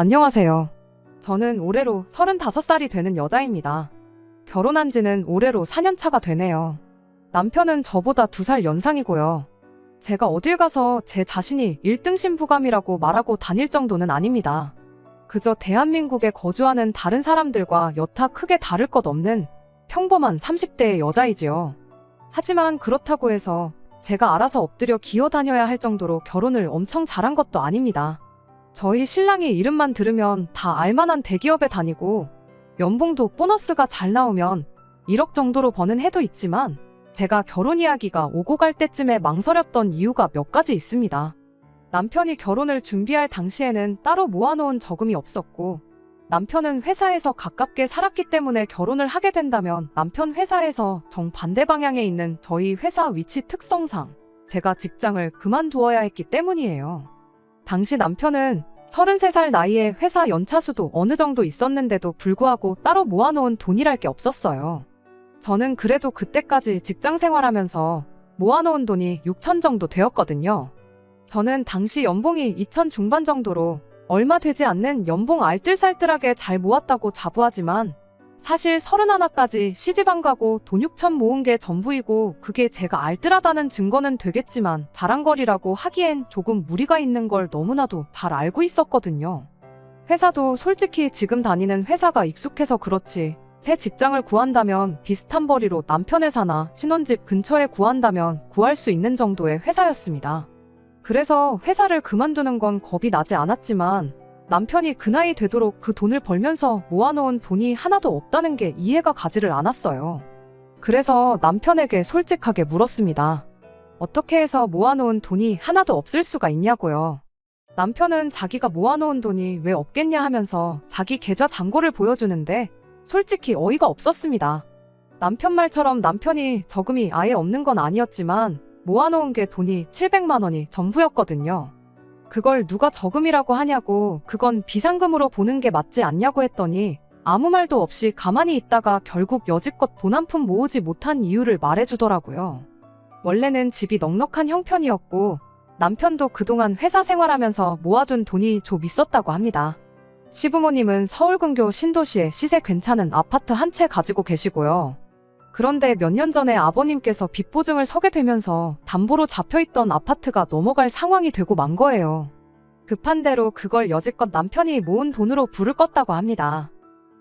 안녕하세요. 저는 올해로 35살이 되는 여자입니다. 결혼한 지는 올해로 4년차가 되네요. 남편은 저보다 2살 연상이고요. 제가 어딜 가서 제 자신이 1등 신부감이라고 말하고 다닐 정도는 아닙니다. 그저 대한민국에 거주하는 다른 사람들과 여타 크게 다를 것 없는 평범한 30대의 여자이지요. 하지만 그렇다고 해서 제가 알아서 엎드려 기어 다녀야 할 정도로 결혼을 엄청 잘한 것도 아닙니다. 저희 신랑이 이름만 들으면 다 알만한 대기업에 다니고 연봉도 보너스가 잘 나오면 1억 정도로 버는 해도 있지만 제가 결혼 이야기가 오고 갈 때쯤에 망설였던 이유가 몇 가지 있습니다. 남편이 결혼을 준비할 당시에는 따로 모아놓은 저금이 없었고 남편은 회사에서 가깝게 살았기 때문에 결혼을 하게 된다면 남편 회사에서 정반대 방향에 있는 저희 회사 위치 특성상 제가 직장을 그만두어야 했기 때문이에요. 당시 남편은 33살 나이에 회사 연차수도 어느 정도 있었는데도 불구하고 따로 모아놓은 돈이랄 게 없었어요. 저는 그래도 그때까지 직장 생활하면서 모아놓은 돈이 6천 정도 되었거든요. 저는 당시 연봉이 2천 중반 정도로 얼마 되지 않는 연봉 알뜰살뜰하게 잘 모았다고 자부하지만 사실 31까지 시집 안 가고 돈 6천 모은 게 전부이고 그게 제가 알뜰하다는 증거는 되겠지만 자랑거리라고 하기엔 조금 무리가 있는 걸 너무나도 잘 알고 있었거든요. 회사도 솔직히 지금 다니는 회사가 익숙해서 그렇지 새 직장을 구한다면 비슷한 벌이로 남편 회사나 신혼집 근처에 구한다면 구할 수 있는 정도의 회사였습니다. 그래서 회사를 그만두는 건 겁이 나지 않았지만 남편이 그 나이 되도록 그 돈을 벌면서 모아놓은 돈이 하나도 없다는 게 이해가 가지를 않았어요. 그래서 남편에게 솔직하게 물었습니다. 어떻게 해서 모아놓은 돈이 하나도 없을 수가 있냐고요. 남편은 자기가 모아놓은 돈이 왜 없겠냐 하면서 자기 계좌 잔고를 보여주는데 솔직히 어이가 없었습니다. 남편 말처럼 남편이 저금이 아예 없는 건 아니었지만 모아놓은 게 돈이 700만 원이 전부였거든요. 그걸 누가 저금이라고 하냐고 그건 비상금으로 보는 게 맞지 않냐고 했더니 아무 말도 없이 가만히 있다가 결국 여지껏 돈 한 푼 모으지 못한 이유를 말해주더라고요. 원래는 집이 넉넉한 형편이었고 남편도 그동안 회사 생활하면서 모아둔 돈이 좀 있었다고 합니다. 시부모님은 서울 근교 신도시에 시세 괜찮은 아파트 한 채 가지고 계시고요. 그런데 몇 년 전에 아버님께서 빚보증을 서게 되면서 담보로 잡혀있던 아파트가 넘어갈 상황이 되고 만 거예요. 급한 대로 그걸 여지껏 남편이 모은 돈으로 불을 껐다고 합니다.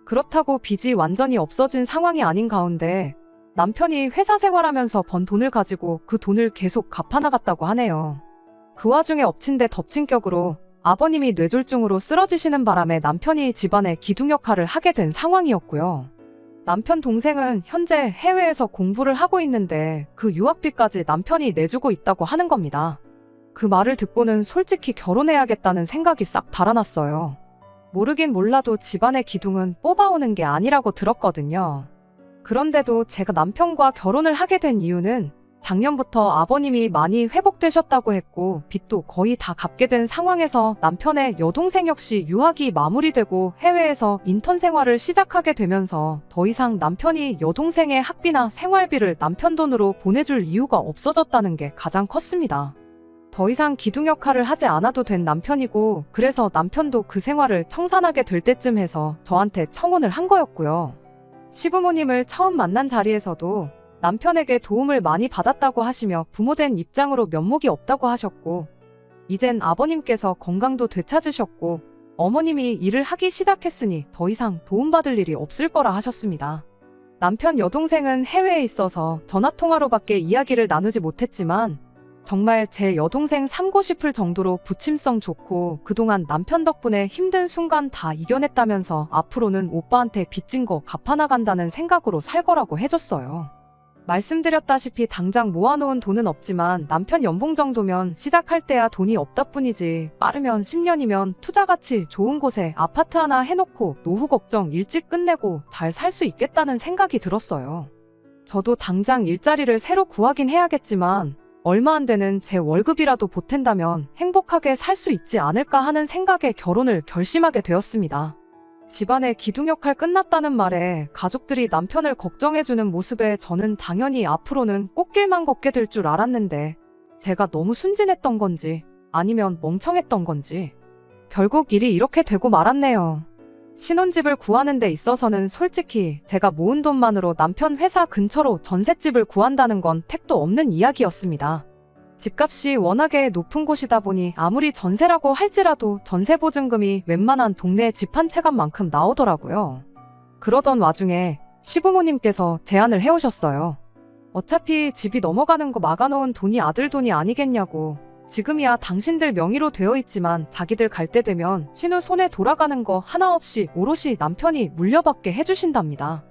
그렇다고 빚이 완전히 없어진 상황이 아닌 가운데 남편이 회사 생활하면서 번 돈을 가지고 그 돈을 계속 갚아나갔다고 하네요. 그 와중에 엎친 데 덮친 격으로 아버님이 뇌졸중으로 쓰러지시는 바람에 남편이 집안의 기둥 역할을 하게 된 상황이었고요. 남편 동생은 현재 해외에서 공부를 하고 있는데 그 유학비까지 남편이 내주고 있다고 하는 겁니다. 그 말을 듣고는 솔직히 결혼해야겠다는 생각이 싹 달아났어요. 모르긴 몰라도 집안의 기둥은 뽑아오는 게 아니라고 들었거든요. 그런데도 제가 남편과 결혼을 하게 된 이유는 작년부터 아버님이 많이 회복되셨다고 했고 빚도 거의 다 갚게 된 상황에서 남편의 여동생 역시 유학이 마무리되고 해외에서 인턴 생활을 시작하게 되면서 더 이상 남편이 여동생의 학비나 생활비를 남편 돈으로 보내줄 이유가 없어졌다는 게 가장 컸습니다. 더 이상 기둥 역할을 하지 않아도 된 남편이고 그래서 남편도 그 생활을 청산하게 될 때쯤 해서 저한테 청혼을 한 거였고요. 시부모님을 처음 만난 자리에서도 남편에게 도움을 많이 받았다고 하시며 부모된 입장으로 면목이 없다고 하셨고 이젠 아버님께서 건강도 되찾으셨고 어머님이 일을 하기 시작했으니 더 이상 도움받을 일이 없을 거라 하셨습니다. 남편 여동생은 해외에 있어서 전화통화로밖에 이야기를 나누지 못했지만 정말 제 여동생 삼고 싶을 정도로 부침성 좋고 그동안 남편 덕분에 힘든 순간 다 이겨냈다면서 앞으로는 오빠한테 빚진 거 갚아나간다는 생각으로 살 거라고 해줬어요. 말씀드렸다시피 당장 모아놓은 돈은 없지만 남편 연봉 정도면 시작할 때야 돈이 없다 뿐이지 빠르면 10년이면 투자가치 좋은 곳에 아파트 하나 해놓고 노후 걱정 일찍 끝내고 잘 살 수 있겠다는 생각이 들었어요. 저도 당장 일자리를 새로 구하긴 해야겠지만 얼마 안 되는 제 월급이라도 보탠다면 행복하게 살 수 있지 않을까 하는 생각에 결혼을 결심하게 되었습니다. 집안의 기둥 역할 끝났다는 말에 가족들이 남편을 걱정해주는 모습에 저는 당연히 앞으로는 꽃길만 걷게 될 줄 알았는데 제가 너무 순진했던 건지 아니면 멍청했던 건지 결국 일이 이렇게 되고 말았네요. 신혼집을 구하는 데 있어서는 솔직히 제가 모은 돈만으로 남편 회사 근처로 전셋집을 구한다는 건 택도 없는 이야기였습니다. 집값이 워낙에 높은 곳이다 보니 아무리 전세라고 할지라도 전세보증금이 웬만한 동네 집 한 채 값만큼 나오더라고요. 그러던 와중에 시부모님께서 제안을 해오셨어요. 어차피 집이 넘어가는 거 막아놓은 돈이 아들 돈이 아니겠냐고. 지금이야 당신들 명의로 되어 있지만 자기들 갈 때 되면 신우 손에 돌아가는 거 하나 없이 오롯이 남편이 물려받게 해주신답니다.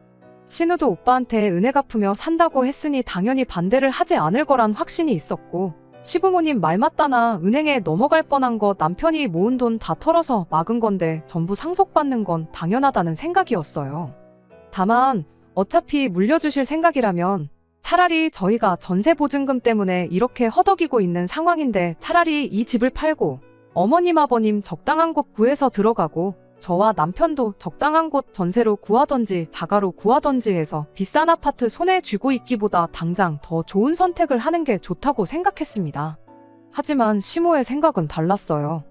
신우도 오빠한테 은혜 갚으며 산다고 했으니 당연히 반대를 하지 않을 거란 확신이 있었고, 시부모님 말 맞다나 은행에 넘어갈 뻔한 거 남편이 모은 돈 다 털어서 막은 건데 전부 상속받는 건 당연하다는 생각이었어요. 다만 어차피 물려주실 생각이라면 차라리 저희가 전세보증금 때문에 이렇게 허덕이고 있는 상황인데 차라리 이 집을 팔고 어머님 아버님 적당한 곳 구해서 들어가고 저와 남편도 적당한 곳 전세로 구하던지 자가로 구하던지 해서 비싼 아파트 손에 쥐고 있기보다 당장 더 좋은 선택을 하는 게 좋다고 생각했습니다. 하지만 시모의 생각은 달랐어요.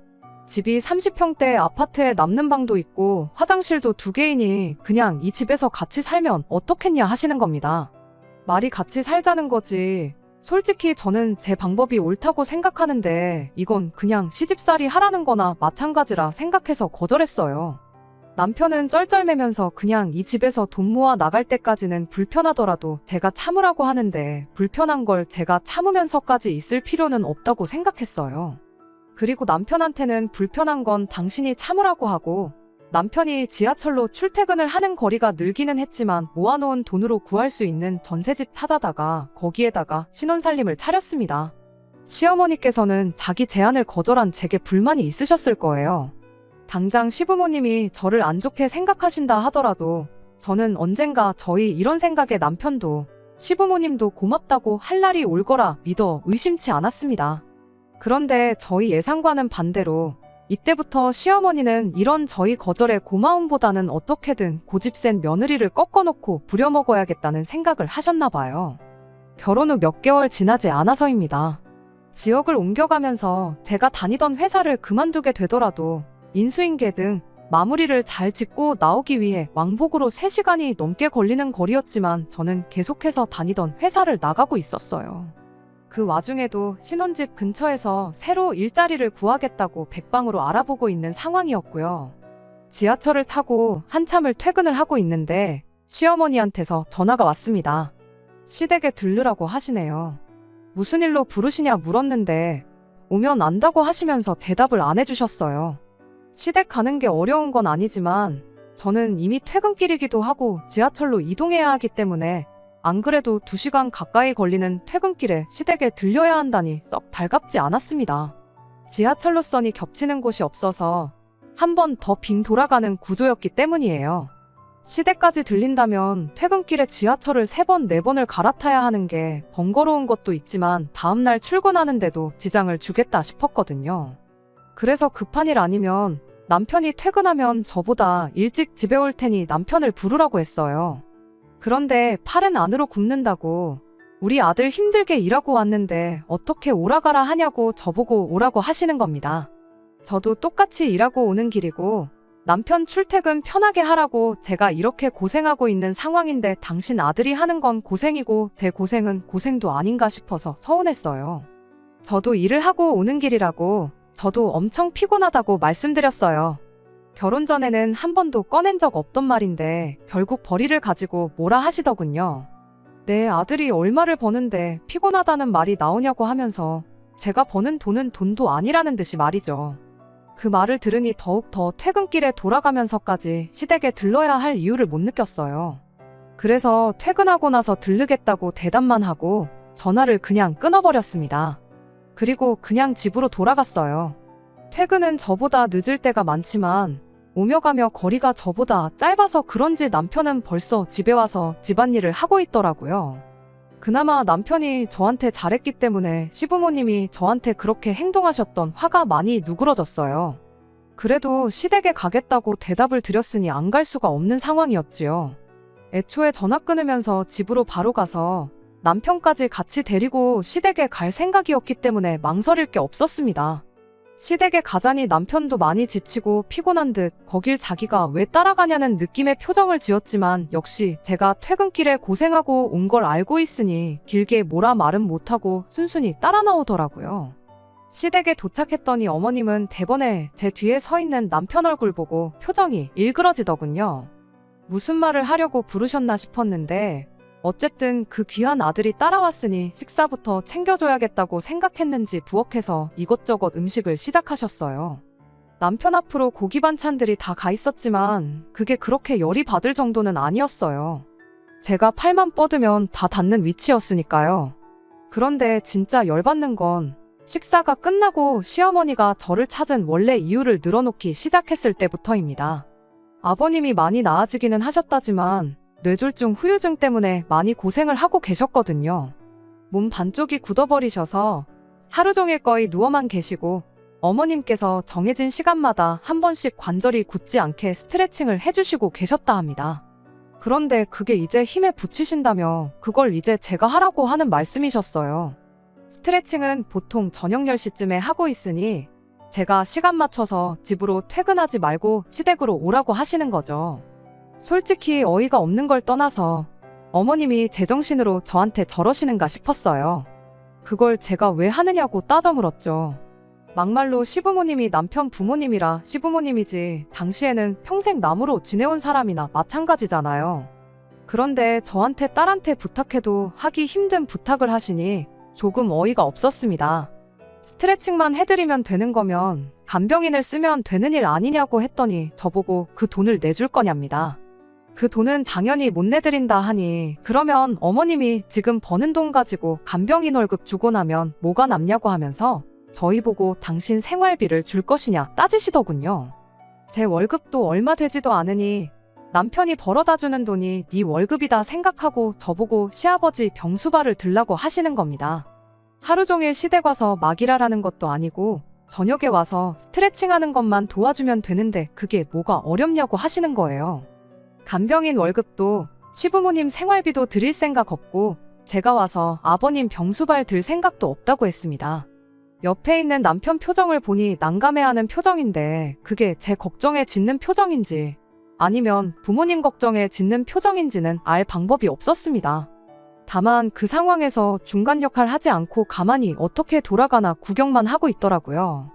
집이 30평대 아파트에 남는 방도 있고 화장실도 2개이니 그냥 이 집에서 같이 살면 어떻겠냐 하시는 겁니다. 말이 같이 살자는 거지. 솔직히 저는 제 방법이 옳다고 생각하는데 이건 그냥 시집살이 하라는 거나 마찬가지라 생각해서 거절했어요. 남편은 쩔쩔매면서 그냥 이 집에서 돈 모아 나갈 때까지는 불편하더라도 제가 참으라고 하는데 불편한 걸 제가 참으면서까지 있을 필요는 없다고 생각했어요. 그리고 남편한테는 불편한 건 당신이 참으라고 하고, 남편이 지하철로 출퇴근을 하는 거리가 늘기는 했지만 모아놓은 돈으로 구할 수 있는 전세집 찾아다가 거기에다가 신혼살림을 차렸습니다. 시어머니께서는 자기 제안을 거절한 제게 불만이 있으셨을 거예요. 당장 시부모님이 저를 안 좋게 생각하신다 하더라도 저는 언젠가 저희 이런 생각에 남편도 시부모님도 고맙다고 할 날이 올 거라 믿어 의심치 않았습니다. 그런데 저희 예상과는 반대로 이때부터 시어머니는 이런 저희 거절의 고마움보다는 어떻게든 고집센 며느리를 꺾어놓고 부려먹어야겠다는 생각을 하셨나 봐요. 결혼 후 몇 개월 지나지 않아서입니다. 지역을 옮겨가면서 제가 다니던 회사를 그만두게 되더라도 인수인계 등 마무리를 잘 짓고 나오기 위해 왕복으로 3시간이 넘게 걸리는 거리였지만 저는 계속해서 다니던 회사를 나가고 있었어요. 그 와중에도 신혼집 근처에서 새로 일자리를 구하겠다고 백방으로 알아보고 있는 상황이었고요. 지하철을 타고 한참을 퇴근을 하고 있는데 시어머니한테서 전화가 왔습니다. 시댁에 들르라고 하시네요. 무슨 일로 부르시냐 물었는데 오면 안다고 하시면서 대답을 안 해주셨어요. 시댁 가는 게 어려운 건 아니지만 저는 이미 퇴근길이기도 하고 지하철로 이동해야 하기 때문에 안 그래도 2시간 가까이 걸리는 퇴근길에 시댁에 들려야 한다니 썩 달갑지 않았습니다. 지하철 노선이 겹치는 곳이 없어서 한 번 더 빙 돌아가는 구조였기 때문이에요. 시댁까지 들린다면 퇴근길에 지하철을 3번, 4번을 갈아타야 하는 게 번거로운 것도 있지만 다음날 출근하는데도 지장을 주겠다 싶었거든요. 그래서 급한 일 아니면 남편이 퇴근하면 저보다 일찍 집에 올 테니 남편을 부르라고 했어요. 그런데 팔은 안으로 굽는다고 우리 아들 힘들게 일하고 왔는데 어떻게 오라가라 하냐고 저보고 오라고 하시는 겁니다. 저도 똑같이 일하고 오는 길이고 남편 출퇴근 편하게 하라고 제가 이렇게 고생하고 있는 상황인데 당신 아들이 하는 건 고생이고 제 고생은 고생도 아닌가 싶어서 서운했어요. 저도 일을 하고 오는 길이라고 저도 엄청 피곤하다고 말씀드렸어요. 결혼 전에는 한 번도 꺼낸 적 없던 말인데 결국 벌이를 가지고 뭐라 하시더군요. 내 아들이 얼마를 버는데 피곤하다는 말이 나오냐고 하면서 제가 버는 돈은 돈도 아니라는 듯이 말이죠. 그 말을 들으니 더욱 더 퇴근길에 돌아가면서까지 시댁에 들러야 할 이유를 못 느꼈어요. 그래서 퇴근하고 나서 들르겠다고 대답만 하고 전화를 그냥 끊어버렸습니다. 그리고 그냥 집으로 돌아갔어요. 퇴근은 저보다 늦을 때가 많지만 오며 가며 거리가 저보다 짧아서 그런지 남편은 벌써 집에 와서 집안일을 하고 있더라고요. 그나마 남편이 저한테 잘했기 때문에 시부모님이 저한테 그렇게 행동하셨던 화가 많이 누그러졌어요. 그래도 시댁에 가겠다고 대답을 드렸으니 안 갈 수가 없는 상황이었지요. 애초에 전화 끊으면서 집으로 바로 가서 남편까지 같이 데리고 시댁에 갈 생각이었기 때문에 망설일 게 없었습니다. 시댁에 가자니 남편도 많이 지치고 피곤한 듯 거길 자기가 왜 따라가냐는 느낌의 표정을 지었지만 역시 제가 퇴근길에 고생하고 온 걸 알고 있으니 길게 뭐라 말은 못하고 순순히 따라 나오더라고요. 시댁에 도착했더니 어머님은 대번에 제 뒤에 서 있는 남편 얼굴 보고 표정이 일그러지더군요. 무슨 말을 하려고 부르셨나 싶었는데 어쨌든 그 귀한 아들이 따라왔으니 식사부터 챙겨줘야겠다고 생각했는지 부엌에서 이것저것 음식을 시작하셨어요. 남편 앞으로 고기 반찬들이 다 가 있었지만 그게 그렇게 열이 받을 정도는 아니었어요. 제가 팔만 뻗으면 다 닿는 위치였으니까요. 그런데 진짜 열받는 건 식사가 끝나고 시어머니가 저를 찾은 원래 이유를 늘어놓기 시작했을 때부터입니다. 아버님이 많이 나아지기는 하셨다지만 뇌졸중 후유증 때문에 많이 고생을 하고 계셨거든요. 몸 반쪽이 굳어버리셔서 하루 종일 거의 누워만 계시고 어머님께서 정해진 시간마다 한 번씩 관절이 굳지 않게 스트레칭을 해주시고 계셨다 합니다. 그런데 그게 이제 힘에 부치신다며 그걸 이제 제가 하라고 하는 말씀이셨어요. 스트레칭은 보통 저녁 10시쯤에 하고 있으니 제가 시간 맞춰서 집으로 퇴근하지 말고 시댁으로 오라고 하시는 거죠. 솔직히 어이가 없는 걸 떠나서 어머님이 제정신으로 저한테 저러시는가 싶었어요. 그걸 제가 왜 하느냐고 따져 물었죠. 막말로 시부모님이 남편 부모님이라 시부모님이지 당시에는 평생 남으로 지내온 사람이나 마찬가지잖아요. 그런데 저한테 딸한테 부탁해도 하기 힘든 부탁을 하시니 조금 어이가 없었습니다. 스트레칭만 해드리면 되는 거면 간병인을 쓰면 되는 일 아니냐고 했더니 저보고 그 돈을 내줄 거냐입니다. 그 돈은 당연히 못 내드린다 하니 그러면 어머님이 지금 버는 돈 가지고 간병인 월급 주고 나면 뭐가 남냐고 하면서 저희 보고 당신 생활비를 줄 것이냐 따지시더군요. 제 월급도 얼마 되지도 않으니 남편이 벌어다 주는 돈이 네 월급이다 생각하고 저보고 시아버지 병수발을 들라고 하시는 겁니다. 하루 종일 시댁 와서 막 일하라는 것도 아니고 저녁에 와서 스트레칭 하는 것만 도와주면 되는데 그게 뭐가 어렵냐고 하시는 거예요. 간병인 월급도 시부모님 생활비도 드릴 생각 없고 제가 와서 아버님 병수발 들 생각도 없다고 했습니다. 옆에 있는 남편 표정을 보니 난감해하는 표정인데 그게 제 걱정에 짖는 표정인지 아니면 부모님 걱정에 짖는 표정인지는 알 방법이 없었습니다. 다만 그 상황에서 중간 역할 하지 않고 가만히 어떻게 돌아가나 구경만 하고 있더라고요.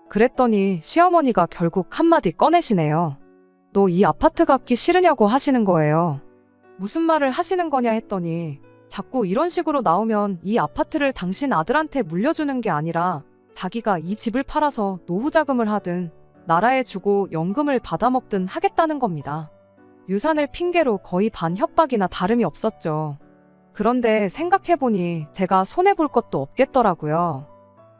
그랬더니 시어머니가 결국 한마디 꺼내시네요. 너 이 아파트 갖기 싫으냐고 하시는 거예요. 무슨 말을 하시는 거냐 했더니 자꾸 이런 식으로 나오면 이 아파트를 당신 아들한테 물려주는 게 아니라 자기가 이 집을 팔아서 노후 자금을 하든 나라에 주고 연금을 받아먹든 하겠다는 겁니다. 유산을 핑계로 거의 반 협박이나 다름이 없었죠. 그런데 생각해보니 제가 손해볼 것도 없겠더라고요.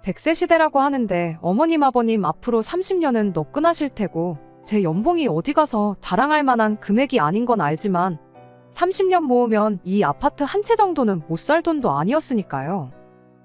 100세 시대라고 하는데 어머님 아버님 앞으로 30년은 너끈하실 테고 제 연봉이 어디 가서 자랑할 만한 금액이 아닌 건 알지만 30년 모으면 이 아파트 한 채 정도는 못 살 돈도 아니었으니까요.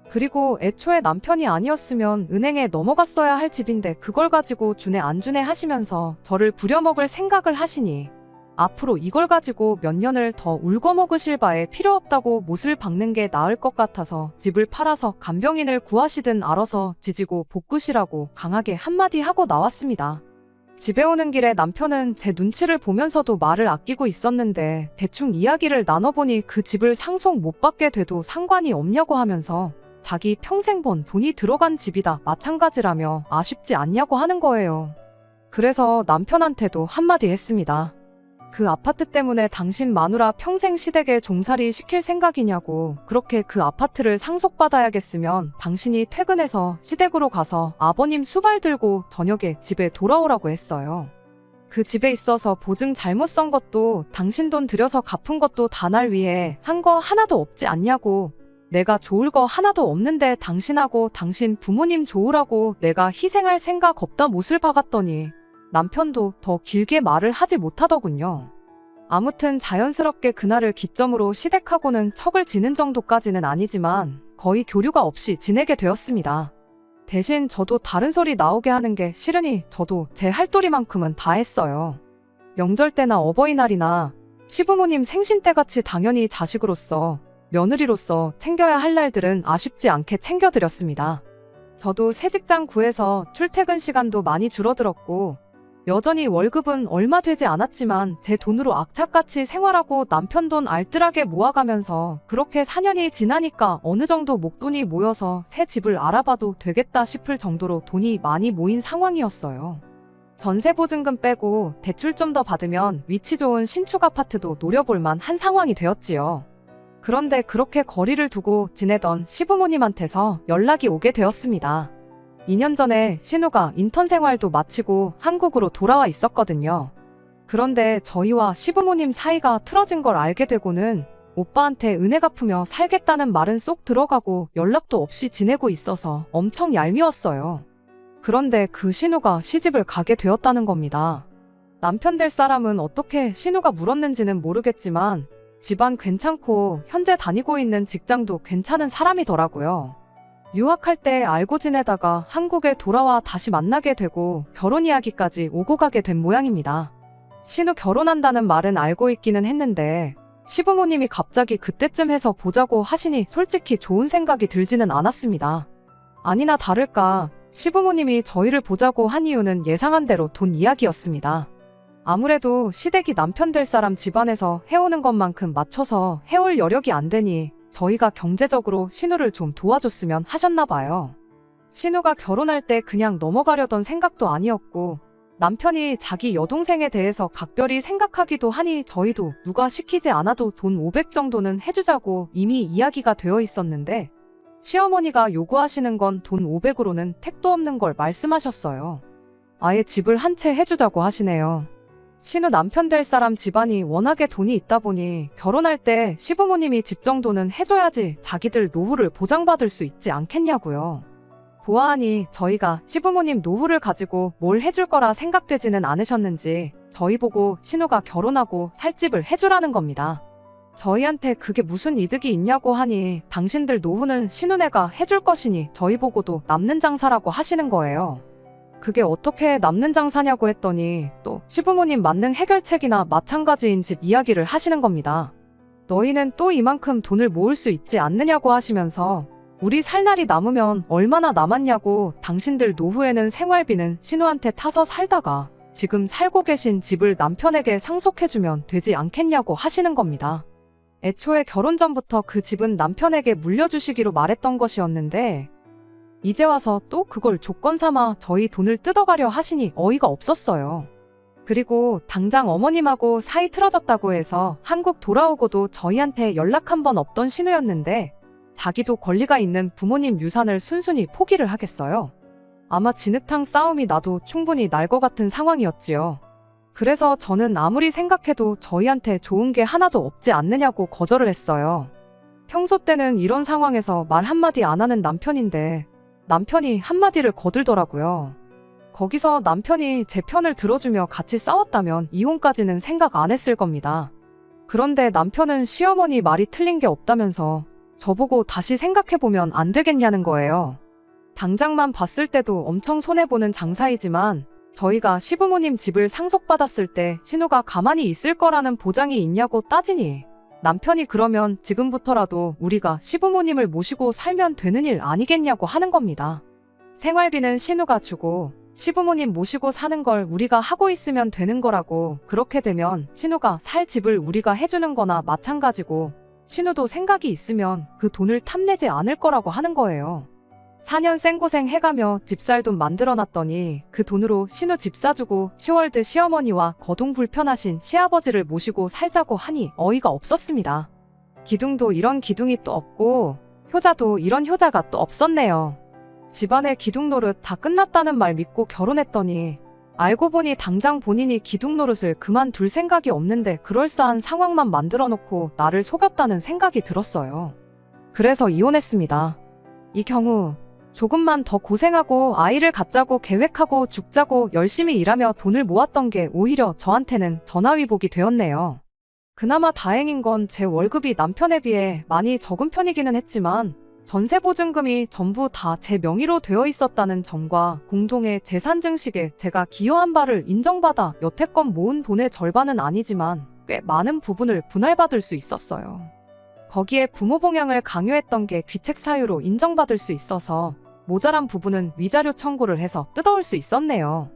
그리고 애초에 남편이 아니었으면 은행에 넘어갔어야 할 집인데 그걸 가지고 주네 안 주네 하시면서 저를 부려먹을 생각을 하시니 앞으로 이걸 가지고 몇 년을 더 울거먹으실 바에 필요 없다고 못을 박는 게 나을 것 같아서 집을 팔아서 간병인을 구하시든 알아서 지지고 볶으시라고 강하게 한마디 하고 나왔습니다. 집에 오는 길에 남편은 제 눈치를 보면서도 말을 아끼고 있었는데 대충 이야기를 나눠보니 그 집을 상속 못 받게 돼도 상관이 없냐고 하면서 자기 평생 번 돈이 들어간 집이다 마찬가지라며 아쉽지 않냐고 하는 거예요. 그래서 남편한테도 한마디 했습니다. 그 아파트 때문에 당신 마누라 평생 시댁에 종살이 시킬 생각이냐고. 그렇게 그 아파트를 상속받아야겠으면 당신이 퇴근해서 시댁으로 가서 아버님 수발 들고 저녁에 집에 돌아오라고 했어요. 그 집에 있어서 보증 잘못 선 것도 당신 돈 들여서 갚은 것도 다 날 위해 한 거 하나도 없지 않냐고. 내가 좋을 거 하나도 없는데 당신하고 당신 부모님 좋으라고 내가 희생할 생각 없다 못을 박았더니 남편도 더 길게 말을 하지 못하더군요. 아무튼 자연스럽게 그날을 기점으로 시댁하고는 척을 지는 정도까지는 아니지만 거의 교류가 없이 지내게 되었습니다. 대신 저도 다른 소리 나오게 하는 게 싫으니 저도 제 할도리만큼은 다 했어요. 명절 때나 어버이날이나 시부모님 생신 때같이 당연히 자식으로서 며느리로서 챙겨야 할 날들은 아쉽지 않게 챙겨드렸습니다. 저도 새 직장 구해서 출퇴근 시간도 많이 줄어들었고 여전히 월급은 얼마 되지 않았지만 제 돈으로 악착같이 생활하고 남편 돈 알뜰하게 모아가면서 그렇게 4년이 지나니까 어느 정도 목돈이 모여서 새 집을 알아봐도 되겠다 싶을 정도로 돈이 많이 모인 상황이었어요. 전세 보증금 빼고 대출 좀 더 받으면 위치 좋은 신축 아파트도 노려볼만 한 상황이 되었지요. 그런데 그렇게 거리를 두고 지내던 시부모님한테서 연락이 오게 되었습니다. 2년 전에 신우가 인턴 생활도 마치고 한국으로 돌아와 있었거든요. 그런데 저희와 시부모님 사이가 틀어진 걸 알게 되고는 오빠한테 은혜 갚으며 살겠다는 말은 쏙 들어가고 연락도 없이 지내고 있어서 엄청 얄미웠어요. 그런데 그 신우가 시집을 가게 되었다는 겁니다. 남편 될 사람은 어떻게 신우가 물었는지는 모르겠지만 집안 괜찮고 현재 다니고 있는 직장도 괜찮은 사람이더라고요. 유학할 때 알고 지내다가 한국에 돌아와 다시 만나게 되고 결혼 이야기까지 오고 가게 된 모양입니다. 신우 결혼한다는 말은 알고 있기는 했는데 시부모님이 갑자기 그때쯤 해서 보자고 하시니 솔직히 좋은 생각이 들지는 않았습니다. 아니나 다를까 시부모님이 저희를 보자고 한 이유는 예상한 대로 돈 이야기였습니다. 아무래도 시댁이 남편 될 사람 집안에서 해오는 것만큼 맞춰서 해올 여력이 안 되니 저희가 경제적으로 신우를 좀 도와줬으면 하셨나 봐요. 신우가 결혼할 때 그냥 넘어가려던 생각도 아니었고 남편이 자기 여동생에 대해서 각별히 생각하기도 하니 저희도 누가 시키지 않아도 돈 500 정도는 해주자고 이미 이야기가 되어 있었는데 시어머니가 요구하시는 건 돈 500으로는 택도 없는 걸 말씀하셨어요. 아예 집을 한 채 해주자고 하시네요. 신우 남편 될 사람 집안이 워낙에 돈이 있다 보니 결혼할 때 시부모님이 집 정도는 해줘야지 자기들 노후를 보장받을 수 있지 않겠냐고요. 보아하니 저희가 시부모님 노후를 가지고 뭘 해줄 거라 생각되지는 않으셨는지 저희 보고 신우가 결혼하고 살 집을 해주라는 겁니다. 저희한테 그게 무슨 이득이 있냐고 하니 당신들 노후는 신우네가 해줄 것이니 저희 보고도 남는 장사라고 하시는 거예요. 그게 어떻게 남는 장사냐고 했더니 또 시부모님 만능 해결책이나 마찬가지인 집 이야기를 하시는 겁니다. 너희는 또 이만큼 돈을 모을 수 있지 않느냐고 하시면서 우리 살 날이 남으면 얼마나 남았냐고 당신들 노후에는 생활비는 신우한테 타서 살다가 지금 살고 계신 집을 남편에게 상속해주면 되지 않겠냐고 하시는 겁니다. 애초에 결혼 전부터 그 집은 남편에게 물려주시기로 말했던 것이었는데 이제 와서 또 그걸 조건 삼아 저희 돈을 뜯어가려 하시니 어이가 없었어요. 그리고 당장 어머님하고 사이 틀어졌다고 해서 한국 돌아오고도 저희한테 연락 한 번 없던 신우였는데 자기도 권리가 있는 부모님 유산을 순순히 포기를 하겠어요. 아마 진흙탕 싸움이 나도 충분히 날 것 같은 상황이었지요. 그래서 저는 아무리 생각해도 저희한테 좋은 게 하나도 없지 않느냐고 거절을 했어요. 평소 때는 이런 상황에서 말 한마디 안 하는 남편인데 남편이 한마디를 거들더라고요. 거기서 남편이 제 편을 들어주며 같이 싸웠다면 이혼까지는 생각 안 했을 겁니다. 그런데 남편은 시어머니 말이 틀린 게 없다면서 저보고 다시 생각해보면 안 되겠냐는 거예요. 당장만 봤을 때도 엄청 손해보는 장사이지만 저희가 시부모님 집을 상속받았을 때 신우가 가만히 있을 거라는 보장이 있냐고 따지니 남편이 그러면 지금부터라도 우리가 시부모님을 모시고 살면 되는 일 아니겠냐고 하는 겁니다. 생활비는 신우가 주고 시부모님 모시고 사는 걸 우리가 하고 있으면 되는 거라고 그렇게 되면 신우가 살 집을 우리가 해주는 거나 마찬가지고 신우도 생각이 있으면 그 돈을 탐내지 않을 거라고 하는 거예요. 4년 생고생 해가며 집 살 돈 만들어놨더니 그 돈으로 신우 집 사주고 시월드 시어머니와 거동 불편하신 시아버지를 모시고 살자고 하니 어이가 없었습니다. 기둥도 이런 기둥이 또 없고 효자도 이런 효자가 또 없었네요. 집안의 기둥 노릇 다 끝났다는 말 믿고 결혼했더니 알고 보니 당장 본인이 기둥 노릇을 그만둘 생각이 없는데 그럴싸한 상황만 만들어 놓고 나를 속였다는 생각이 들었어요. 그래서 이혼했습니다. 이 경우 조금만 더 고생하고 아이를 갖자고 계획하고 죽자고 열심히 일하며 돈을 모았던 게 오히려 저한테는 전화위복이 되었네요. 그나마 다행인 건 제 월급이 남편에 비해 많이 적은 편이기는 했지만 전세보증금이 전부 다 제 명의로 되어 있었다는 점과 공동의 재산 증식에 제가 기여한 바를 인정받아 여태껏 모은 돈의 절반은 아니지만 꽤 많은 부분을 분할받을 수 있었어요. 거기에 부모 봉양을 강요했던 게 귀책 사유로 인정받을 수 있어서 모자란 부분은 위자료 청구를 해서 뜯어올 수 있었네요.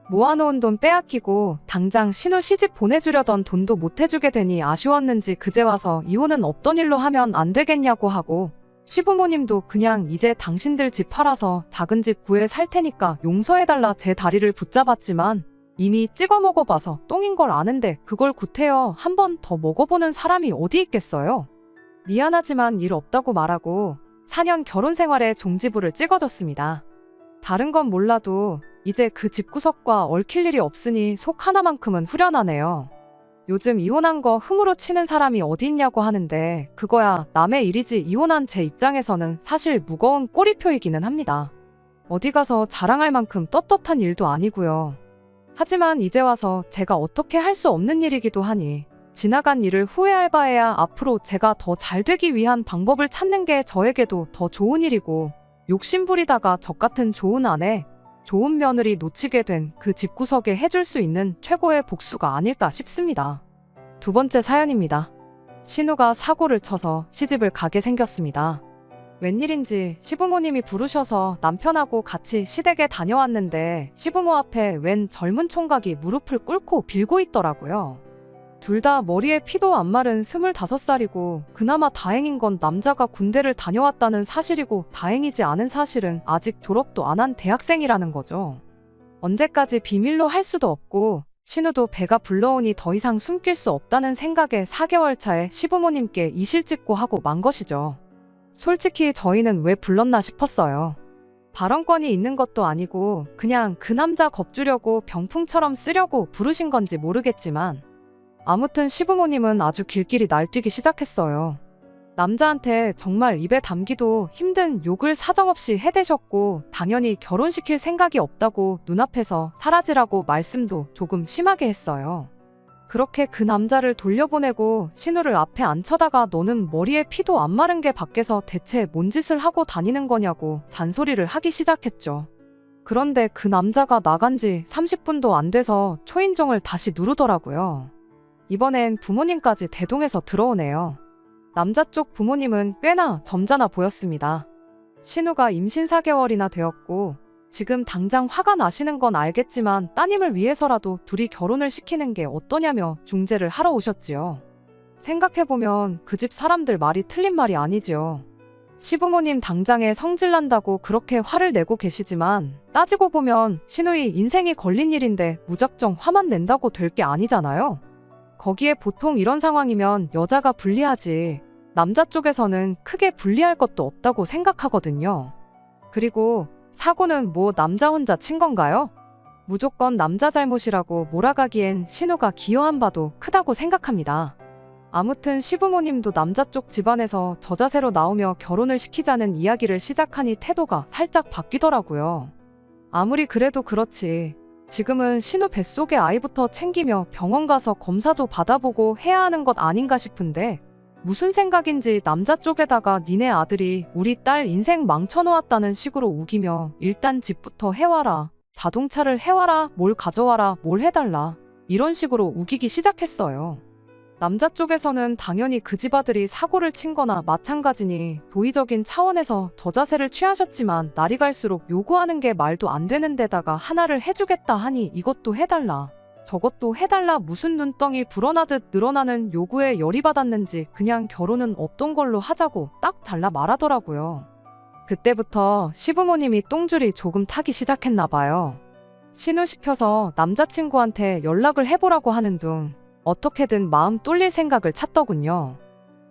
모아놓은 돈 빼앗기고 당장 신우 시집 보내주려던 돈도 못 해주게 되니 아쉬웠는지 그제 와서 이혼은 없던 일로 하면 안 되겠냐고 하고, 시부모님도 그냥 이제 당신들 집 팔아서 작은 집 구해 살 테니까 용서해달라 제 다리를 붙잡았지만 이미 찍어 먹어봐서 똥인 걸 아는데 그걸 구태여 한 번 더 먹어보는 사람이 어디 있겠어요. 미안하지만 일 없다고 말하고 4년 결혼 생활에 종지부를 찍어줬습니다. 다른 건 몰라도 이제 그 집구석과 얽힐 일이 없으니 속 하나만큼은 후련하네요. 요즘 이혼한 거 흠으로 치는 사람이 어디 있냐고 하는데 그거야 남의 일이지 이혼한 제 입장에서는 사실 무거운 꼬리표이기는 합니다. 어디 가서 자랑할 만큼 떳떳한 일도 아니고요. 하지만 이제 와서 제가 어떻게 할 수 없는 일이기도 하니 지나간 일을 후회할 바에야 앞으로 제가 더 잘 되기 위한 방법을 찾는 게 저에게도 더 좋은 일이고, 욕심부리다가 저 같은 좋은 아내, 좋은 며느리 놓치게 된 그 집구석에 해줄 수 있는 최고의 복수가 아닐까 싶습니다. 두 번째 사연입니다. 신우가 사고를 쳐서 시집을 가게 생겼습니다. 웬일인지 시부모님이 부르셔서 남편하고 같이 시댁에 다녀왔는데 시부모 앞에 웬 젊은 총각이 무릎을 꿇고 빌고 있더라고요. 둘 다 머리에 피도 안 마른 25살이고 그나마 다행인 건 남자가 군대를 다녀왔다는 사실이고 다행이지 않은 사실은 아직 졸업도 안 한 대학생이라는 거죠. 언제까지 비밀로 할 수도 없고 신우도 배가 불러오니 더 이상 숨길 수 없다는 생각에 4개월 차에 시부모님께 이실직고 하고 만 것이죠. 솔직히 저희는 왜 불렀나 싶었어요. 발언권이 있는 것도 아니고 그냥 그 남자 겁주려고 병풍처럼 쓰려고 부르신 건지 모르겠지만 아무튼 시부모님은 아주 길길이 날뛰기 시작했어요. 남자한테 정말 입에 담기도 힘든 욕을 사정없이 해대셨고 당연히 결혼시킬 생각이 없다고 눈앞에서 사라지라고 말씀도 조금 심하게 했어요. 그렇게 그 남자를 돌려보내고 신우를 앞에 앉혀다가 너는 머리에 피도 안 마른 게 밖에서 대체 뭔 짓을 하고 다니는 거냐고 잔소리를 하기 시작했죠. 그런데 그 남자가 나간 지 30분도 안 돼서 초인종을 다시 누르더라고요. 이번엔 부모님까지 대동해서 들어오네요. 남자 쪽 부모님은 꽤나 점잖아 보였습니다. 신우가 임신 4개월이나 되었고 지금 당장 화가 나시는 건 알겠지만 따님을 위해서라도 둘이 결혼을 시키는 게 어떠냐며 중재를 하러 오셨지요. 생각해보면 그 집 사람들 말이 틀린 말이 아니지요. 시부모님 당장에 성질난다고 그렇게 화를 내고 계시지만 따지고 보면 신우이 인생이 걸린 일인데 무작정 화만 낸다고 될 게 아니잖아요. 거기에 보통 이런 상황이면 여자가 불리하지 남자 쪽에서는 크게 불리할 것도 없다고 생각하거든요. 그리고 사고는 뭐 남자 혼자 친 건가요? 무조건 남자 잘못이라고 몰아가기엔 신우가 기여한 바도 크다고 생각합니다. 아무튼 시부모님도 남자 쪽 집안에서 저자세로 나오며 결혼을 시키자는 이야기를 시작하니 태도가 살짝 바뀌더라고요. 아무리 그래도 그렇지 지금은 신우 뱃속의 아이부터 챙기며 병원 가서 검사도 받아보고 해야 하는 것 아닌가 싶은데 무슨 생각인지 남자 쪽에다가 니네 아들이 우리 딸 인생 망쳐놓았다는 식으로 우기며 일단 집부터 해와라, 자동차를 해와라, 뭘 가져와라, 뭘 해달라 이런 식으로 우기기 시작했어요. 남자 쪽에서는 당연히 그 집 아들이 사고를 친 거나 마찬가지니 도의적인 차원에서 저자세를 취하셨지만 날이 갈수록 요구하는 게 말도 안 되는 데다가 하나를 해주겠다 하니 이것도 해달라, 저것도 해달라 무슨 눈덩이 불어나듯 늘어나는 요구에 열이 받았는지 그냥 결혼은 없던 걸로 하자고 딱 잘라 말하더라고요. 그때부터 시부모님이 똥줄이 조금 타기 시작했나 봐요. 신우 시켜서 남자친구한테 연락을 해보라고 하는 둥 어떻게든 마음 뚫릴 생각을 찾더군요.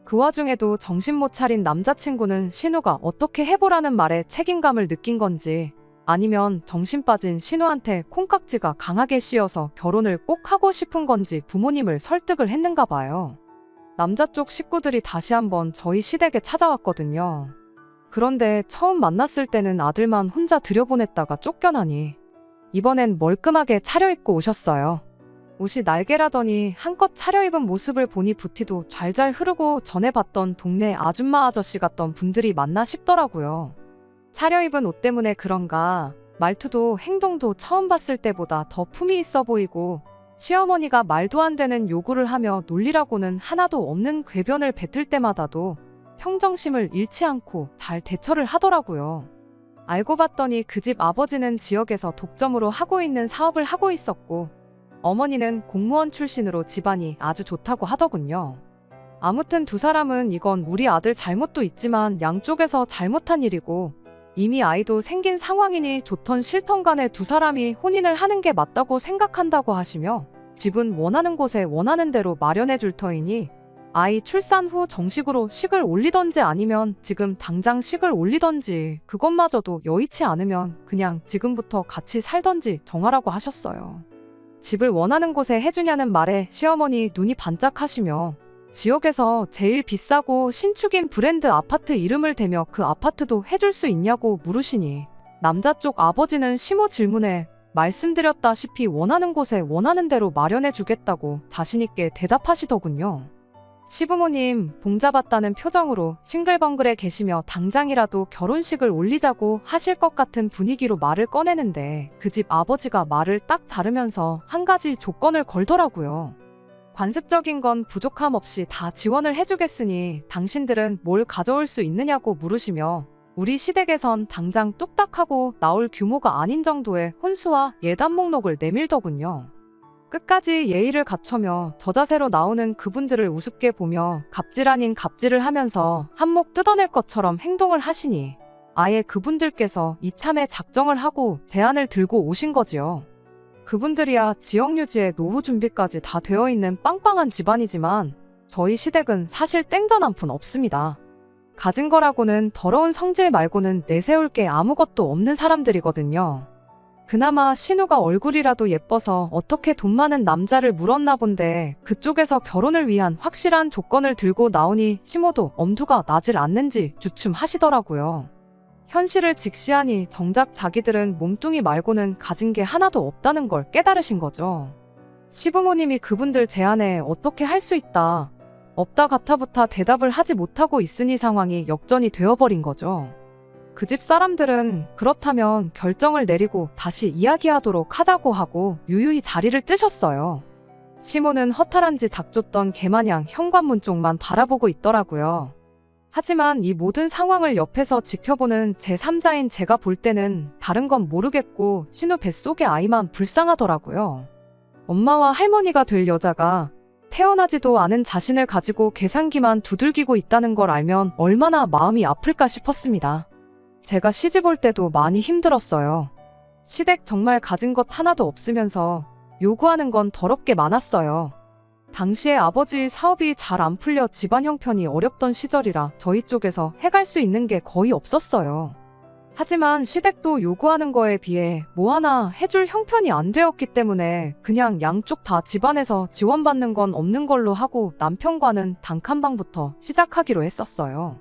그 와중에도 정신 못 차린 남자친구는 신우가 어떻게 해보라는 말에 책임감을 느낀 건지 아니면 정신 빠진 신우한테 콩깍지가 강하게 씌어서 결혼을 꼭 하고 싶은 건지 부모님을 설득을 했는가 봐요. 남자 쪽 식구들이 다시 한번 저희 시댁에 찾아왔거든요. 그런데 처음 만났을 때는 아들만 혼자 들여보냈다가 쫓겨나니 이번엔 멀끔하게 차려입고 오셨어요. 옷이 날개라더니 한껏 차려입은 모습을 보니 부티도 잘잘 흐르고 전에 봤던 동네 아줌마 아저씨 같던 분들이 맞나 싶더라고요. 차려입은 옷 때문에 그런가 말투도 행동도 처음 봤을 때보다 더 품이 있어 보이고 시어머니가 말도 안 되는 요구를 하며 논리라고는 하나도 없는 궤변을 뱉을 때마다도 평정심을 잃지 않고 잘 대처를 하더라고요. 알고 봤더니 그 집 아버지는 지역에서 독점으로 하고 있는 사업을 하고 있었고 어머니는 공무원 출신으로 집안이 아주 좋다고 하더군요. 아무튼 두 사람은 이건 우리 아들 잘못도 있지만 양쪽에서 잘못한 일이고 이미 아이도 생긴 상황이니 좋던 싫던 간에 두 사람이 혼인을 하는 게 맞다고 생각한다고 하시며 집은 원하는 곳에 원하는 대로 마련해 줄 터이니 아이 출산 후 정식으로 식을 올리던지 아니면 지금 당장 식을 올리던지 그것마저도 여의치 않으면 그냥 지금부터 같이 살던지 정하라고 하셨어요. 집을 원하는 곳에 해주냐는 말에 시어머니 눈이 반짝하시며 지역에서 제일 비싸고 신축인 브랜드 아파트 이름을 대며 그 아파트도 해줄 수 있냐고 물으시니 남자 쪽 아버지는 시모 질문에 말씀드렸다시피 원하는 곳에 원하는 대로 마련해 주겠다고 자신있게 대답하시더군요. 시부모님 봉잡았다는 표정으로 싱글벙글해 계시며 당장이라도 결혼식을 올리자고 하실 것 같은 분위기로 말을 꺼내는데 그 집 아버지가 말을 딱 자르면서 한 가지 조건을 걸더라고요. 관습적인 건 부족함 없이 다 지원을 해주겠으니 당신들은 뭘 가져올 수 있느냐고 물으시며 우리 시댁에선 당장 뚝딱하고 나올 규모가 아닌 정도의 혼수와 예단 목록을 내밀더군요. 끝까지 예의를 갖춰며 저자세로 나오는 그분들을 우습게 보며 갑질 아닌 갑질을 하면서 한몫 뜯어낼 것처럼 행동을 하시니 아예 그분들께서 이참에 작정을 하고 제안을 들고 오신 거지요. 그분들이야 지역 유지에 노후 준비까지 다 되어 있는 빵빵한 집안이지만 저희 시댁은 사실 땡전 한 푼 없습니다. 가진 거라고는 더러운 성질 말고는 내세울 게 아무것도 없는 사람들이거든요. 그나마 신우가 얼굴이라도 예뻐서 어떻게 돈 많은 남자를 물었나 본데 그쪽에서 결혼을 위한 확실한 조건을 들고 나오니 시모도 엄두가 나질 않는지 주춤하시더라고요. 현실을 직시하니 정작 자기들은 몸뚱이 말고는 가진 게 하나도 없다는 걸 깨달으신 거죠. 시부모님이 그분들 제안에 어떻게 할 수 있다, 없다 가타부타 대답을 하지 못하고 있으니 상황이 역전이 되어버린 거죠. 그 집 사람들은 그렇다면 결정을 내리고 다시 이야기하도록 하자고 하고 유유히 자리를 뜨셨어요. 시모는 허탈한지 닥쳤던 개마냥 현관문 쪽만 바라보고 있더라고요. 하지만 이 모든 상황을 옆에서 지켜보는 제3자인 제가 볼 때는 다른 건 모르겠고 신우 뱃속의 아이만 불쌍하더라고요. 엄마와 할머니가 될 여자가 태어나지도 않은 자신을 가지고 계산기만 두들기고 있다는 걸 알면 얼마나 마음이 아플까 싶었습니다. 제가 시집 올 때도 많이 힘들었어요. 시댁 정말 가진 것 하나도 없으면서 요구하는 건 더럽게 많았어요. 당시에 아버지 사업이 잘 안 풀려 집안 형편이 어렵던 시절이라 저희 쪽에서 해갈 수 있는 게 거의 없었어요. 하지만 시댁도 요구하는 거에 비해 뭐 하나 해줄 형편이 안 되었기 때문에 그냥 양쪽 다 집안에서 지원받는 건 없는 걸로 하고 남편과는 단칸방부터 시작하기로 했었어요.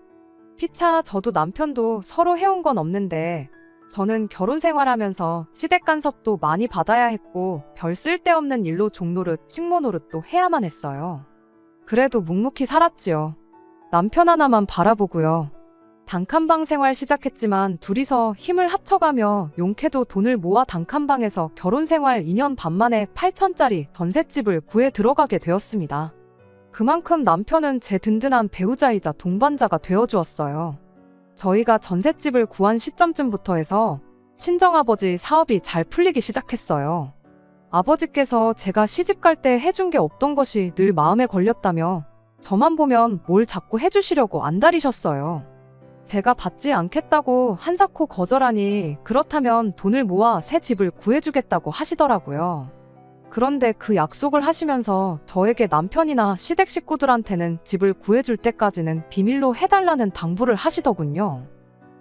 피차 저도 남편도 서로 해온 건 없는데 저는 결혼 생활하면서 시댁 간섭도 많이 받아야 했고 별 쓸데없는 일로 종노릇, 식모 노릇도 해야만 했어요. 그래도 묵묵히 살았지요. 남편 하나만 바라보고요. 단칸방 생활 시작했지만 둘이서 힘을 합쳐가며 용케도 돈을 모아 단칸방에서 결혼 생활 2년 반 만에 8천짜리 전셋집을 구해 들어가게 되었습니다. 그만큼 남편은 제 든든한 배우자이자 동반자가 되어주었어요. 저희가 전셋집을 구한 시점쯤부터 해서 친정아버지 사업이 잘 풀리기 시작했어요. 아버지께서 제가 시집갈 때 해준 게 없던 것이 늘 마음에 걸렸다며 저만 보면 뭘 자꾸 해주시려고 안달이셨어요. 제가 받지 않겠다고 한사코 거절하니 그렇다면 돈을 모아 새 집을 구해주겠다고 하시더라고요. 그런데 그 약속을 하시면서 저에게 남편이나 시댁 식구들한테는 집을 구해줄 때까지는 비밀로 해달라는 당부를 하시더군요.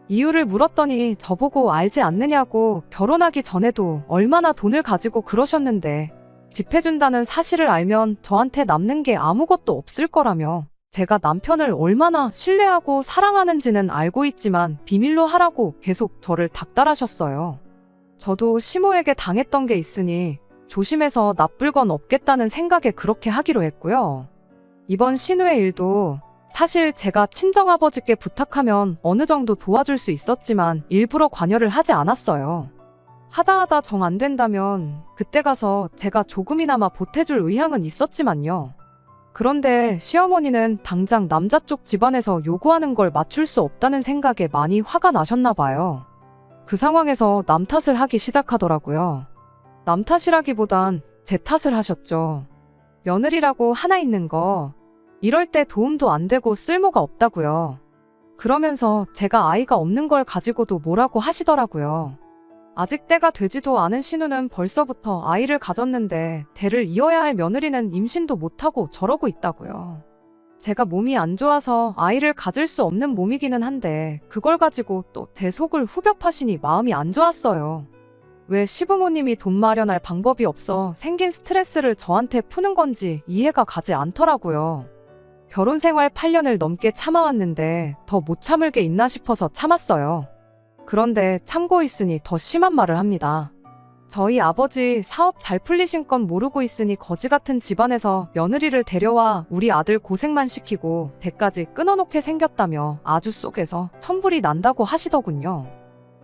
이유를 물었더니 저보고 알지 않느냐고 결혼하기 전에도 얼마나 돈을 가지고 그러셨는데 집 해준다는 사실을 알면 저한테 남는 게 아무것도 없을 거라며 제가 남편을 얼마나 신뢰하고 사랑하는지는 알고 있지만 비밀로 하라고 계속 저를 닥달하셨어요. 저도 시모에게 당했던 게 있으니 조심해서 나쁠 건 없겠다는 생각에 그렇게 하기로 했고요. 이번 신우의 일도 사실 제가 친정아버지께 부탁하면 어느 정도 도와줄 수 있었지만 일부러 관여를 하지 않았어요. 하다 정 안 된다면 그때 가서 제가 조금이나마 보태줄 의향은 있었지만요. 그런데 시어머니는 당장 남자 쪽 집안에서 요구하는 걸 맞출 수 없다는 생각에 많이 화가 나셨나 봐요. 그 상황에서 남 탓을 하기 시작하더라고요. 남 탓이라기보단 제 탓을 하셨죠. 며느리라고 하나 있는 거 이럴 때 도움도 안 되고 쓸모가 없다고요. 그러면서 제가 아이가 없는 걸 가지고도 뭐라고 하시더라고요. 아직 때가 되지도 않은 신우는 벌써부터 아이를 가졌는데 대를 이어야 할 며느리는 임신도 못하고 저러고 있다고요. 제가 몸이 안 좋아서 아이를 가질 수 없는 몸이기는 한데 그걸 가지고 또 제 속을 후벼 파시니 마음이 안 좋았어요. 왜 시부모님이 돈 마련할 방법이 없어 생긴 스트레스를 저한테 푸는 건지 이해가 가지 않더라고요. 결혼 생활 8년을 넘게 참아왔는데 더 못 참을 게 있나 싶어서 참았어요. 그런데 참고 있으니 더 심한 말을 합니다. 저희 아버지 사업 잘 풀리신 건 모르고 있으니 거지 같은 집안에서 며느리를 데려와 우리 아들 고생만 시키고 대까지 끊어놓게 생겼다며 아주 속에서 천불이 난다고 하시더군요.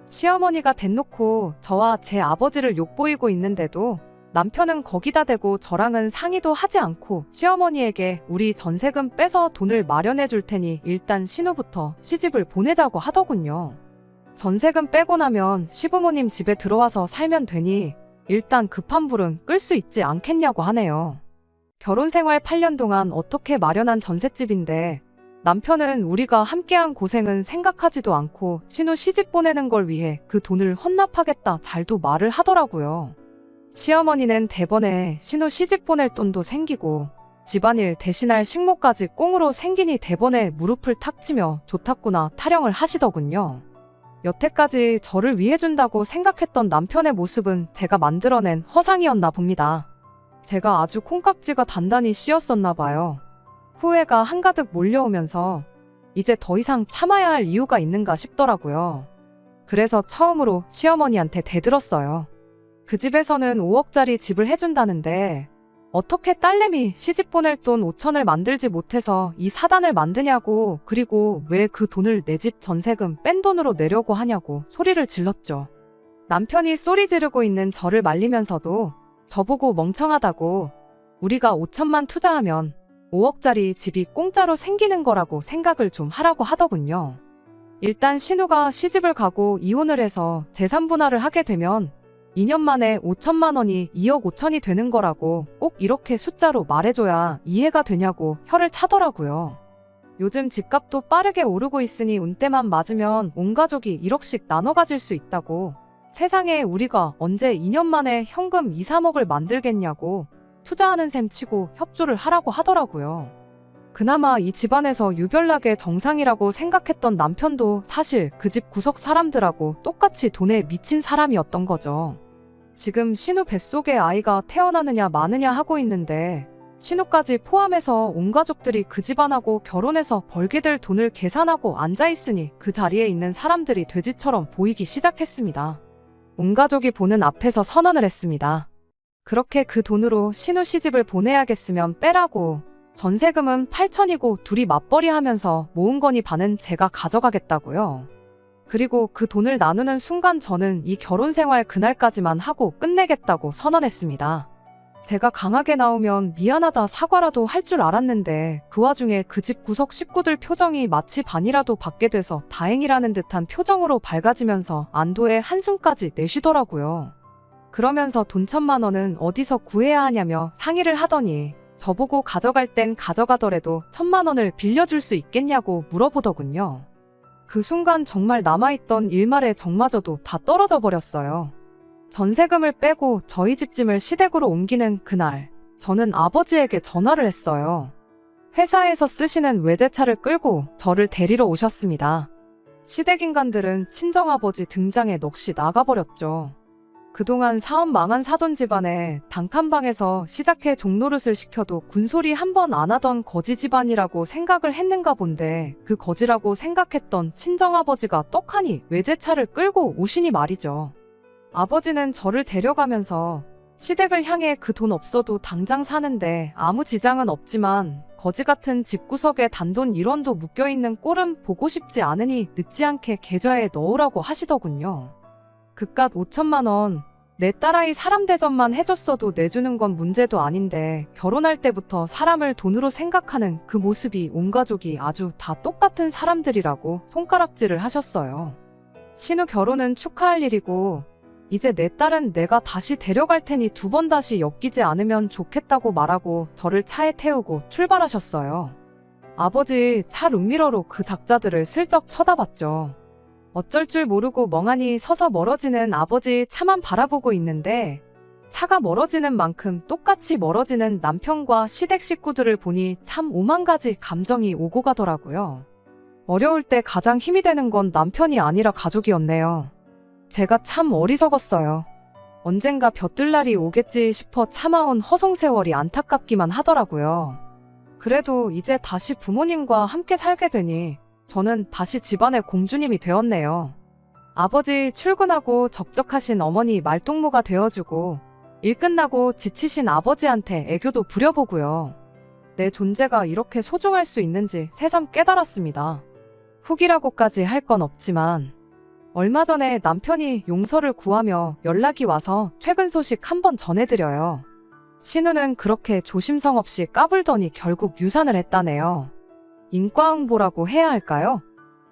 시어머니가 대놓고 저와 제 아버지를 욕보이고 있는데도 남편은 거기다 대고 저랑은 상의도 하지 않고 시어머니에게 우리 전세금 빼서 돈을 마련해 줄 테니 일단 신우부터 시집을 보내자고 하더군요. 전세금 빼고 나면 시부모님 집에 들어와서 살면 되니 일단 급한 불은 끌 수 있지 않겠냐고 하네요. 결혼 생활 8년 동안 어떻게 마련한 전셋집인데 남편은 우리가 함께한 고생은 생각하지도 않고 신우 시집 보내는 걸 위해 그 돈을 헌납하겠다 잘도 말을 하더라고요. 시어머니는 대번에 신우 시집 보낼 돈도 생기고 집안일 대신할 식모까지 꽁으로 생기니 대번에 무릎을 탁 치며 좋다구나 타령을 하시더군요. 여태까지 저를 위해준다고 생각했던 남편의 모습은 제가 만들어낸 허상이었나 봅니다. 제가 아주 콩깍지가 단단히 씌었었나 봐요. 후회가 한가득 몰려오면서 이제 더 이상 참아야 할 이유가 있는가 싶더라고요. 그래서 처음으로 시어머니한테 대들었어요. 그 집에서는 5억짜리 집을 해준다는데 어떻게 딸내미 시집 보낼 돈 5천을 만들지 못해서 이 사단을 만드냐고, 그리고 왜 그 돈을 내 집 전세금 뺀 돈으로 내려고 하냐고 소리를 질렀죠. 남편이 소리 지르고 있는 저를 말리면서도 저보고 멍청하다고, 우리가 5천만 투자하면 5억짜리 집이 공짜로 생기는 거라고 생각을 좀 하라고 하더군요. 일단 신우가 시집을 가고 이혼을 해서 재산 분할을 하게 되면 2년 만에 5천만 원이 2억 5천이 되는 거라고 꼭 이렇게 숫자로 말해줘야 이해가 되냐고 혀를 차더라고요. 요즘 집값도 빠르게 오르고 있으니 운때만 맞으면 온 가족이 1억씩 나눠 가질 수 있다고, 세상에 우리가 언제 2년 만에 현금 2, 3억을 만들겠냐고 투자하는 셈 치고 협조를 하라고 하더라고요. 그나마 이 집안에서 유별나게 정상이라고 생각했던 남편도 사실 그 집 구석 사람들하고 똑같이 돈에 미친 사람이었던 거죠. 지금 신우 뱃속에 아이가 태어나느냐 마느냐 하고 있는데 신우까지 포함해서 온 가족들이 그 집안하고 결혼해서 벌게 될 돈을 계산하고 앉아있으니 그 자리에 있는 사람들이 돼지처럼 보이기 시작했습니다. 온 가족이 보는 앞에서 선언을 했습니다. 그렇게 그 돈으로 신우 시집을 보내야겠으면 빼라고, 전세금은 8천이고 둘이 맞벌이 하면서 모은 거니 반은 제가 가져가겠다고요. 그리고 그 돈을 나누는 순간 저는 이 결혼 생활 그날까지만 하고 끝내겠다고 선언했습니다. 제가 강하게 나오면 미안하다 사과라도 할 줄 알았는데 그 와중에 그 집 구석 식구들 표정이 마치 반이라도 받게 돼서 다행이라는 듯한 표정으로 밝아지면서 안도의 한숨까지 내쉬더라고요. 그러면서 돈 1,000만 원은 어디서 구해야 하냐며 상의를 하더니 저보고 가져갈 땐 가져가더라도 1,000만 원을 빌려줄 수 있겠냐고 물어보더군요. 그 순간 정말 남아있던 일말의 정마저도 다 떨어져 버렸어요. 전세금을 빼고 저희 집짐을 시댁으로 옮기는 그날, 저는 아버지에게 전화를 했어요. 회사에서 쓰시는 외제차를 끌고 저를 데리러 오셨습니다. 시댁 인간들은 친정아버지 등장에 넋이 나가버렸죠. 그동안 사업 망한 사돈 집안에 단칸방에서 시작해 종노릇을 시켜도 군소리 한 번 안 하던 거지 집안이라고 생각을 했는가 본데, 그 거지라고 생각했던 친정아버지가 떡하니 외제차를 끌고 오시니 말이죠. 아버지는 저를 데려가면서 시댁을 향해 그 돈 없어도 당장 사는데 아무 지장은 없지만 거지 같은 집구석에 단돈 1원도 묶여있는 꼴은 보고 싶지 않으니 늦지 않게 계좌에 넣으라고 하시더군요. 그깟 5천만 원, 내 딸아이 사람 대접만 해줬어도 내주는 건 문제도 아닌데 결혼할 때부터 사람을 돈으로 생각하는 그 모습이 온 가족이 아주 다 똑같은 사람들이라고 손가락질을 하셨어요. 신우 결혼은 축하할 일이고 이제 내 딸은 내가 다시 데려갈 테니 2번 다시 엮이지 않으면 좋겠다고 말하고 저를 차에 태우고 출발하셨어요. 아버지 차 룸미러로 그 작자들을 슬쩍 쳐다봤죠. 어쩔 줄 모르고 멍하니 서서 멀어지는 아버지 차만 바라보고 있는데 차가 멀어지는 만큼 똑같이 멀어지는 남편과 시댁 식구들을 보니 참 오만 가지 감정이 오고 가더라고요. 어려울 때 가장 힘이 되는 건 남편이 아니라 가족이었네요. 제가 참 어리석었어요. 언젠가 벼뜰 날이 오겠지 싶어 참아온 허송세월이 안타깝기만 하더라고요. 그래도 이제 다시 부모님과 함께 살게 되니 저는 다시 집안의 공주님이 되었네요. 아버지 출근하고 적적하신 어머니 말동무가 되어주고 일 끝나고 지치신 아버지한테 애교도 부려보고요. 내 존재가 이렇게 소중할 수 있는지 새삼 깨달았습니다. 후기라고까지 할 건 없지만 얼마 전에 남편이 용서를 구하며 연락이 와서 최근 소식 한번 전해드려요. 신우는 그렇게 조심성 없이 까불더니 결국 유산을 했다네요. 인과응보라고 해야 할까요?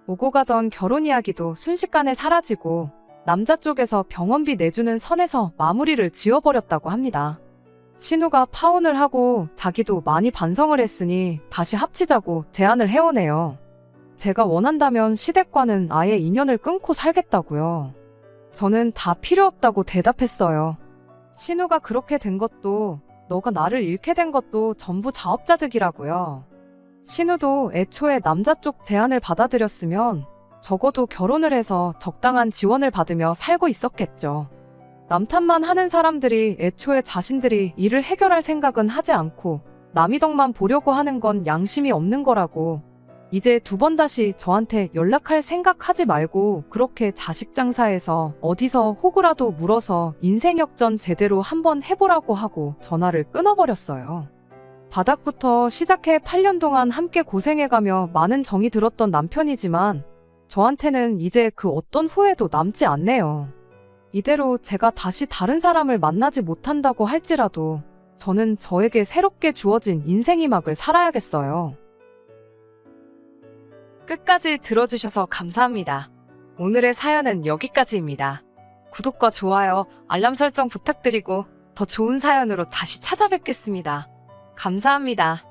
오고 가던 결혼 이야기도 순식간에 사라지고 남자 쪽에서 병원비 내주는 선에서 마무리를 지어버렸다고 합니다. 신우가 파혼을 하고 자기도 많이 반성을 했으니 다시 합치자고 제안을 해오네요. 제가 원한다면 시댁과는 아예 인연을 끊고 살겠다고요. 저는 다 필요 없다고 대답했어요. 신우가 그렇게 된 것도 너가 나를 잃게 된 것도 전부 자업자득이라고요. 신우도 애초에 남자 쪽 제안을 받아들였으면 적어도 결혼을 해서 적당한 지원을 받으며 살고 있었겠죠. 남 탓만 하는 사람들이 애초에 자신들이 일을 해결할 생각은 하지 않고 남의 덕만 보려고 하는 건 양심이 없는 거라고. 이제 2번 다시 저한테 연락할 생각하지 말고 그렇게 자식 장사해서 어디서 호구라도 물어서 인생 역전 제대로 한번 해보라고 하고 전화를 끊어버렸어요. 바닥부터 시작해 8년 동안 함께 고생해가며 많은 정이 들었던 남편이지만 저한테는 이제 그 어떤 후회도 남지 않네요. 이대로 제가 다시 다른 사람을 만나지 못한다고 할지라도 저는 저에게 새롭게 주어진 인생의 막을 살아야겠어요. 끝까지 들어주셔서 감사합니다. 오늘의 사연은 여기까지입니다. 구독과 좋아요, 알람 설정 부탁드리고 더 좋은 사연으로 다시 찾아뵙겠습니다. 감사합니다.